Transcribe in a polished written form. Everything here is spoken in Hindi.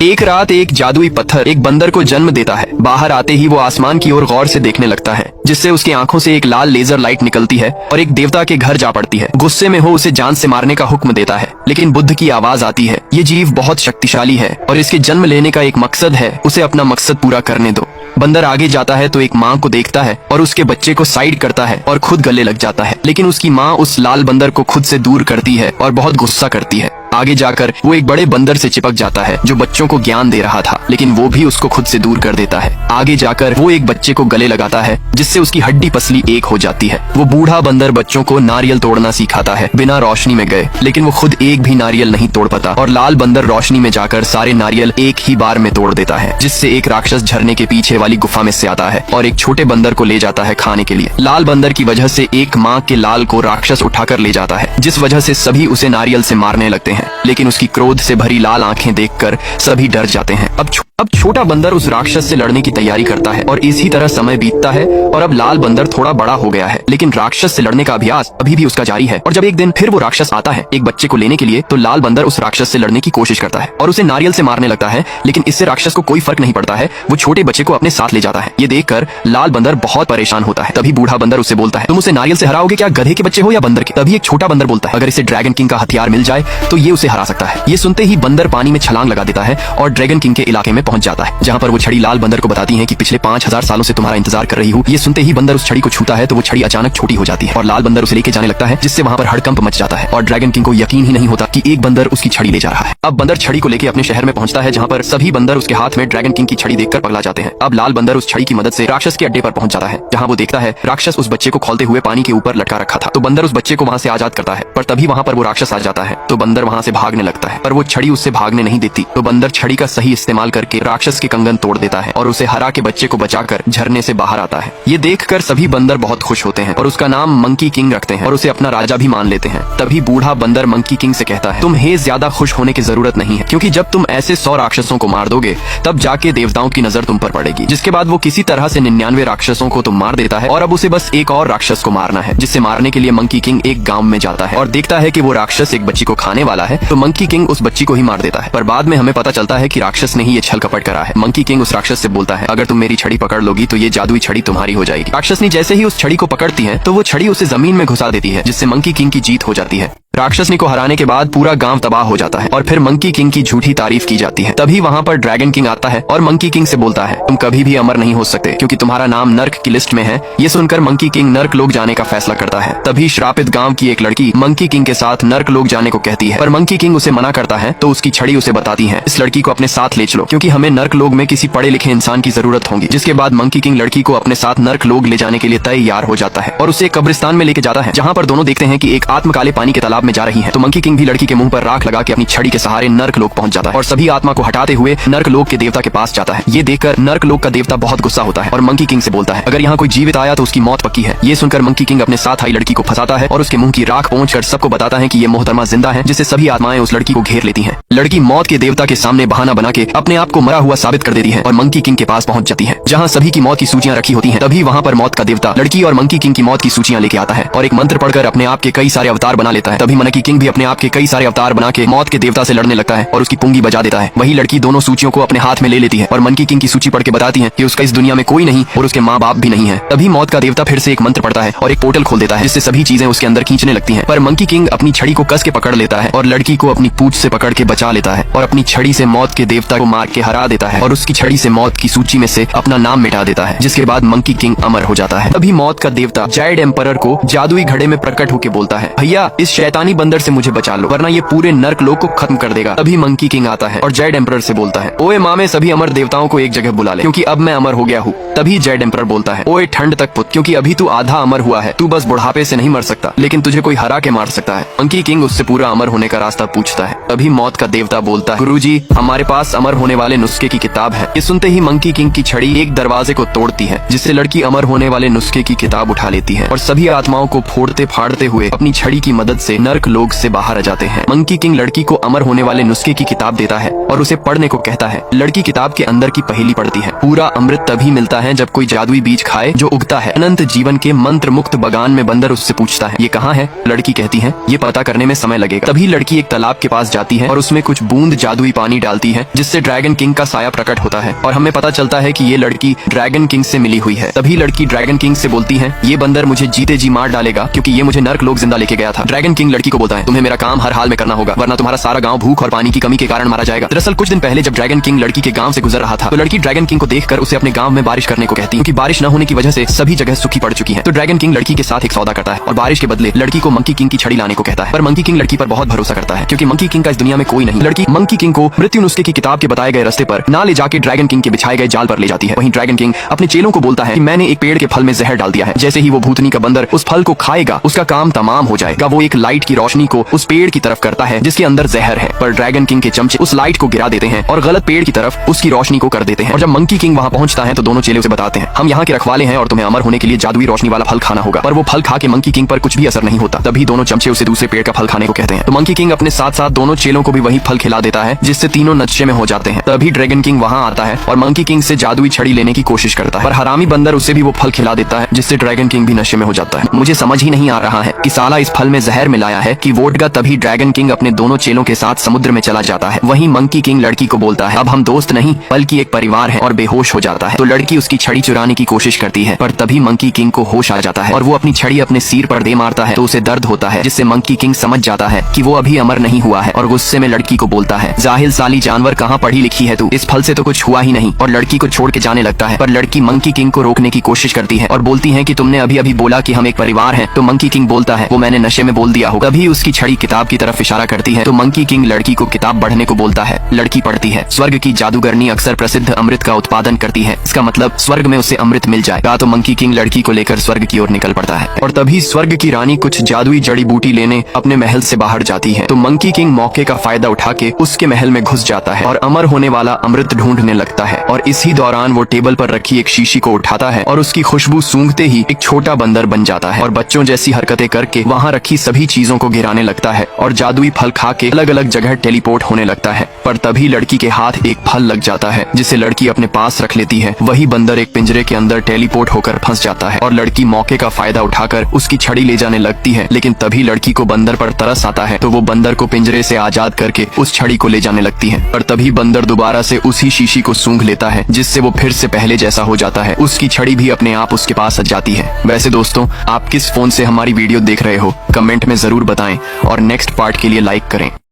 एक रात एक जादुई पत्थर एक बंदर को जन्म देता है। बाहर आते ही वो आसमान की ओर गौर से देखने लगता है, जिससे उसकी आंखों से एक लाल लेजर लाइट निकलती है और एक देवता के घर जा पड़ती है। गुस्से में वो उसे जान से मारने का हुक्म देता है, लेकिन बुद्ध की आवाज आती है, ये जीव बहुत शक्तिशाली है और इसके जन्म लेने का एक मकसद है, उसे अपना मकसद पूरा करने दो। बंदर आगे जाता है तो एक माँ को देखता है और उसके बच्चे को साइड करता है और खुद गले लग जाता है, लेकिन उसकी माँ उस लाल बंदर को खुद से दूर करती है और बहुत गुस्सा करती है। आगे जाकर वो एक बड़े बंदर से चिपक जाता है जो बच्चों को ज्ञान दे रहा था, लेकिन वो भी उसको खुद से दूर कर देता है। आगे जाकर वो एक बच्चे को गले लगाता है, जिससे उसकी हड्डी पसली एक हो जाती है। वो बूढ़ा बंदर बच्चों को नारियल तोड़ना सिखाता है बिना रोशनी में गए, लेकिन वो खुद एक भी नारियल नहीं तोड़ पाता और लाल बंदर रोशनी में जाकर सारे नारियल एक ही बार में तोड़ देता है, जिससे एक राक्षस झरने के पीछे वाली गुफा में से आता है और एक छोटे बंदर को ले जाता है खाने के लिए। लाल बंदर की वजह से एक माँ के लाल को राक्षस उठाकर ले जाता है, जिस वजह से सभी उसे नारियल से मारने लगते हैं, लेकिन उसकी क्रोध से भरी लाल आंखें देखकर सभी डर जाते हैं। अब छोटा बंदर उस राक्षस से लड़ने की तैयारी करता है और इसी तरह समय बीतता है और अब लाल बंदर थोड़ा बड़ा हो गया है, लेकिन राक्षस से लड़ने का अभ्यास अभी भी उसका जारी है। और जब एक दिन फिर वो राक्षस आता है एक बच्चे को लेने के लिए, तो लाल बंदर उस राक्षस से लड़ने की कोशिश करता है और उसे नारियल से मारने लगता है, लेकिन इससे राक्षस को कोई फर्क नहीं पड़ता है। वो छोटे बच्चे को अपने साथ ले जाता है। ये देखकर लाल बंदर बहुत परेशान होता है। तभी बूढ़ा बंदर उससे बोलता है, तुम उसे नारियल से हराओगे क्या? गधे के बच्चे हो या बंदर के? तभी एक छोटा बंदर बोलता है, अगर इसे ड्रैगन किंग का हथियार मिल जाए तो ये उसे हरा सकता है। ये सुनते ही बंदर पानी में छलांग लगा देता है और ड्रैगन किंग के इलाके में पहुंच जाता है, जहाँ पर वो छड़ी लाल बंदर को बताती है कि पिछले 5000 सालों से तुम्हारा इंतजार कर रही हूँ। ये सुनते ही बंदर उस छड़ी को छूता है तो वो छड़ी अचानक छोटी हो जाती है और लाल बंदर उसे लेके जाने लगता है, जिससे वहाँ पर हड़कंप मच जाता है और ड्रैगन किंग को यकीन ही नहीं होता कि एक बंदर उसकी छड़ी ले जा रहा है। अब बंदर छड़ी को लेके अपने शहर में पहुंचता है, जहाँ पर सभी बंदर उसके हाथ में ड्रैगन किंग की छड़ी देखकर पगला जाते हैं। अब लाल बंदर उस छड़ी की मदद से राक्षस के अड्डे पर पहुंच जाता है, जहाँ वो देखता है राक्षस उस बच्चे को खौलते हुए पानी के ऊपर लटका रखा था। तो बंदर उस बच्चे को वहाँ से आजाद करता है, पर तभी वहाँ पर वो राक्षस आ जाता है। तो बंदर वहाँ से भागने लगता है, पर वो छड़ी उससे भागने नहीं देती। तो बंदर छड़ी का सही इस्तेमाल करके राक्षस के कंगन तोड़ देता है और उसे हरा के बच्चे को बचाकर झरने से बाहर आता है। ये देखकर सभी बंदर बहुत खुश होते हैं और उसका नाम मंकी किंग रखते हैं और उसे अपना राजा भी मान लेते हैं। तभी बूढ़ा बंदर मंकी किंग से कहता है, तुम्हें ज्यादा खुश होने की जरूरत नहीं है, क्योंकि जब तुम ऐसे 100 राक्षसों को मार दोगे तब जाके देवताओं की नजर तुम पर पड़ेगी। जिसके बाद वो किसी तरह से 99 राक्षसों को तो मार देता है और अब उसे बस एक और राक्षस को मारना है, जिससे मारने के लिए मंकी किंग एक गाँव में जाता है और देखता है कि वो राक्षस एक बच्ची को खाने वाला है। तो मंकी किंग उस बच्ची को ही मार देता है, पर बाद में हमें पता चलता है कि राक्षस ने ही ये छल कपट करा है। मंकी किंग उस राक्षस से बोलता है, अगर तुम मेरी छड़ी पकड़ लोगी तो ये जादुई छड़ी तुम्हारी हो जाएगी। राक्षसनी जैसे ही उस छड़ी को पकड़ती है तो वो छड़ी उसे जमीन में घुसा देती है, जिससे मंकी किंग की जीत हो जाती है। राक्षसनी को हराने के बाद पूरा गांव तबाह हो जाता है और फिर मंकी किंग की झूठी तारीफ की जाती है। तभी वहाँ पर ड्रैगन किंग आता है और मंकी किंग से बोलता है, तुम कभी भी अमर नहीं हो सकते, क्योंकि तुम्हारा नाम नर्क की लिस्ट में है। ये सुनकर मंकी किंग नर्क लोक जाने का फैसला करता है। तभी श्रापित गांव की एक लड़की मंकी किंग के साथ नर्क लोक जाने को कहती है, पर मंकी किंग उसे मना करता है। तो उसकी छड़ी उसे बताती है, इस लड़की को अपने साथ ले चलो, क्योंकि हमें नर्क लोक में किसी पढ़े लिखे इंसान की जरूरत होगी। जिसके बाद मंकी किंग लड़की को अपने साथ नर्क लोक ले जाने के लिए तैयार हो जाता है और उसे कब्रिस्तान में लेके जाता है, जहाँ पर दोनों देखते हैं कि एक आत्मा काले पानी के तालाब में जा रही है। तो मंकी किंग भी लड़की के मुंह पर राख लगा के अपनी छड़ी के सहारे नर्क लोक पहुंच जाता है और सभी आत्मा को हटाते हुए नर्क लोक के देवता के पास जाता है। ये देखकर नर्क लोक का देवता बहुत गुस्सा होता है और मंकी किंग से बोलता है, अगर यहाँ कोई जीवित आया तो उसकी मौत पक्की है। ये सुनकर मंकी किंग अपने साथ आई लड़की को फंसाता है और उसके मुंह की राख पहुंचकर सबको बताता है कि ये मोहतरमा जिंदा है, जिससे सभी आत्माएं उस लड़की को घेर लेती हैं। लड़की मौत के देवता के सामने बहाना बना के अपने आप को मरा हुआ साबित कर देती है और मंकी किंग के पास पहुंच जाती है, जहाँ सभी की मौत की सूचियां रखी होती हैं। तभी वहाँ पर मौत का देवता लड़की और मंकी किंग की मौत की सूचियां लेके आता है और एक मंत्र पढ़कर अपने आप के कई सारे अवतार बना लेता है। तभी मंकी किंग भी अपने आप के कई सारे अवतार बना के मौत के देवता से लड़ने लगता है और उसकी पुंगी बजा देता है। वही लड़की दोनों सूचियों को अपने हाथ में ले लेती है और मंकी किंग की सूची पढ़ के बताती है कि उसका इस दुनिया में कोई नहीं और उसके माँ बाप भी नहीं है। तभी मौत का देवता फिर से एक मंत्र पढ़ता है और एक पोर्टल खोल देता है, जिससे सभी चीजें उसके अंदर खींचने लगती हैं। पर मंकी किंग अपनी छड़ी को कस के पकड़ लेता है और लड़की को अपनी पूंछ से पकड़ के बचा लेता है और अपनी छड़ी से मौत के देवता को मार के हरा देता है और उसकी छड़ी से मौत की सूची में से अपना नाम मिटा देता है। जिसके बाद मंकी किंग अमर हो जाता है। तभी मौत का देवता जायड एम्परर को जादुई घड़े में प्रकट होकर बोलता है, भैया इस शैतानी बंदर से मुझे बचा लो, वरना ये पूरे नर्क लोक को खत्म कर देगा। तभी मंकी किंग आता है और जेड एम्परर से बोलता है, ओए मामे सभी अमर देवताओं को एक जगह बुला ले, क्योंकि अब मैं अमर हो गया हूँ। तभी जेड एम्परर बोलता है, ओए ठंड तक पुत, क्योंकि अभी तू आधा अमर हुआ है, तू बस बुढ़ापे से नहीं मर सकता, लेकिन तुझे कोई हरा के मार सकता है। मंकी किंग उससे पूरा अमर होने का रास्ता पूछता है। तभी मौत का देवता बोलता है, गुरुजी हमारे पास अमर होने वाले नुस्खे की किताब है। ये सुनते ही मंकी किंग की छड़ी एक दरवाजे को तोड़ती है, जिससे लड़की अमर होने वाले नुस्खे की किताब उठा लेती है और सभी आत्माओं को फोड़ते फाड़ते हुए अपनी छड़ी की मदद से नर्क लोग से बाहर आ जाते हैं। मंकी किंग लड़की को अमर होने वाले नुस्खे की किताब देता है और उसे पढ़ने को कहता है। लड़की किताब के अंदर की पहेली पढ़ती है। पूरा अमृत तभी मिलता है जब कोई जादुई बीज खाए जो उगता है अनंत जीवन के मंत्र मुक्त बगान में। बंदर उससे पूछता है, ये कहाँ है? लड़की कहती है, ये पता करने में समय लगेगा। तभी लड़की एक तालाब के पास जाती है और उसमें कुछ बूंद जादुई पानी डालती है, जिससे ड्रैगन किंग का साया प्रकट होता है और हमें पता चलता है कि ये लड़की ड्रैगन किंग से मिली हुई है। तभी लड़की ड्रैगन किंग से बोलती है, ये बंदर मुझे जीते जी मार डालेगा क्योंकि ये मुझे नर्क लोग जिंदा लेके गया था। ड्रैगन किंग लड़की को बोलता है, तुम्हें मेरा काम हर हाल में करना होगा वरना तुम्हारा सारा गांव भूख और पानी की कमी के कारण मारा जाएगा। दरअसल कुछ दिन पहले जब ड्रैगन किंग लड़की के गांव से गुजर रहा था तो लड़की ड्रैगन किंग को देखकर उसे अपने गांव में बारिश करने को कहती है, क्योंकि बारिश न होने की वजह से सभी जगह सूखी पड़ चुकी है। तो ड्रैगन किंग लड़की के साथ एक सौदा करता है और बारिश के बदले लड़की को मंकी किंग की छड़ी लाने को कहता है। पर मंकी किंग लड़की पर बहुत भरोसा करता है क्योंकि मंकी किंग का इस दुनिया में कोई नहीं। लड़की मंकी किंग को मृत्यु नुस्खे की किताब के बताए गए रास्ते पर ना ले जाके ड्रैगन किंग के बिछाए गए जाल पर ले जाती है। वहीं ड्रैगन किंग अपने चेलों को बोलता है कि मैंने एक पेड़ के फल में जहर डाल दिया है, जैसे ही वो भूतनी का बंदर उस फल को खाएगा उसका काम तमाम हो जाएगा। वो एक लाइट की रोशनी को उस पेड़ की तरफ करता है जिसके अंदर जहर है, पर ड्रैगन किंग के चमचे उस लाइट को गिरा देते हैं और गलत पेड़ की तरफ उसकी रोशनी को कर देते हैं। और जब मंकी किंग वहाँ पहुंचता है तो दोनों चेले उसे बताते हैं, हम यहाँ के रखवाले हैं और तुम्हें अमर होने के लिए जादुई रोशनी वाला फल खाना होगा। पर वो फल खा के मंकी किंग पर कुछ भी असर नहीं होता। तभी दोनों चमचे उसे दूसरे पेड़ का फल खाने को कहते हैं। तो मंकी किंग अपने साथ साथ दोनों चेलों को भी वही फल खिला देता है, जिससे तीनों नशे में हो जाते हैं। तभी ड्रैगन किंग वहाँ आता है और मंकी किंग से जादुई छड़ी लेने की कोशिश करता है, पर हरामी बंदर उसे भी वो फल खिला देता है, जिससे ड्रैगन किंग भी नशे में हो जाता है। मुझे समझ ही नहीं आ रहा है कि साला इस फल में जहर मिलाया है कि वोडका। तभी ड्रैगन किंग अपने दोनों चेलों के साथ समुद्र में चला जाता है। वहीं मंकी किंग लड़की को बोलता है, अब हम दोस्त नहीं बल्कि एक परिवार है, और बेहोश हो जाता है। तो लड़की उसकी छड़ी चुराने की कोशिश करती है, पर तभी मंकी किंग को होश आ जाता है और वो अपनी छड़ी अपने सिर पर दे मारता है तो उसे दर्द होता है, जिससे मंकी किंग समझ जाता है कि वो अभी अमर नहीं हुआ है और गुस्से में लड़की को बोलता है, जाहिल साली जानवर कहाँ पढ़ी लिखी है तू, इस फल से तो कुछ हुआ ही नहीं, और लड़की को छोड़ के जाने लगता है। पर लड़की मंकी किंग को रोकने की कोशिश करती है और बोलती है कि तुमने अभी अभी बोला कि हम एक परिवार हैं। तो मंकी किंग बोलता है, वो मैंने नशे में बोल दिया होगा। तभी उसकी छड़ी किताब की तरफ इशारा करती है तो मंकी किंग लड़की को किताब पढ़ने को बोलता है। लड़की पढ़ती है, स्वर्ग की जादूगरनी अक्सर प्रसिद्ध अमृत का उत्पादन करती है, इसका मतलब स्वर्ग में उसे अमृत मिल जाएगा। तो मंकी किंग लड़की को लेकर स्वर्ग की ओर निकल पड़ता है और तभी स्वर्ग की रानी कुछ जादुई जड़ी बूटी लेने अपने महल से बाहर जाती है। तो मंकी किंग मौके का फायदा उठा के उसके महल में घुस जाता है और अमर होने वाला अमृत ढूंढने लगता है। और इसी दौरान वो टेबल पर रखी एक शीशी को उठाता है और उसकी खुशबू सूंघते ही एक छोटा बंदर बन जाता है और बच्चों जैसी हरकतें करके वहाँ रखी सभी चीजों को गिराने लगता है और जादुई फल खा के अलग अलग जगह टेलीपोर्ट होने लगता है। पर तभी लड़की के हाथ एक फल लग जाता है जिसे लड़की अपने पास रख लेती है। वही बंदर एक पिंजरे के अंदर टेलीपोर्ट होकर फंस जाता है और लड़की मौके का फायदा उठाकर उसकी छड़ी ले जाने लगती है। लेकिन तभी लड़की को बंदर पर तरस आता है तो वो बंदर को पिंजरे से आजाद करके उस छड़ी को ले जाने लगती है। पर तभी बंदर दोबारा से उसी शीशी को सूंघ लेता है, जिससे वो फिर से पहले जैसा हो जाता है। उसकी छड़ी भी अपने आप उसके पास आ जाती है। वैसे दोस्तों, आप किस फोन से हमारी वीडियो देख रहे हो कमेंट में जरूर बताएं और नेक्स्ट पार्ट के लिए लाइक करें।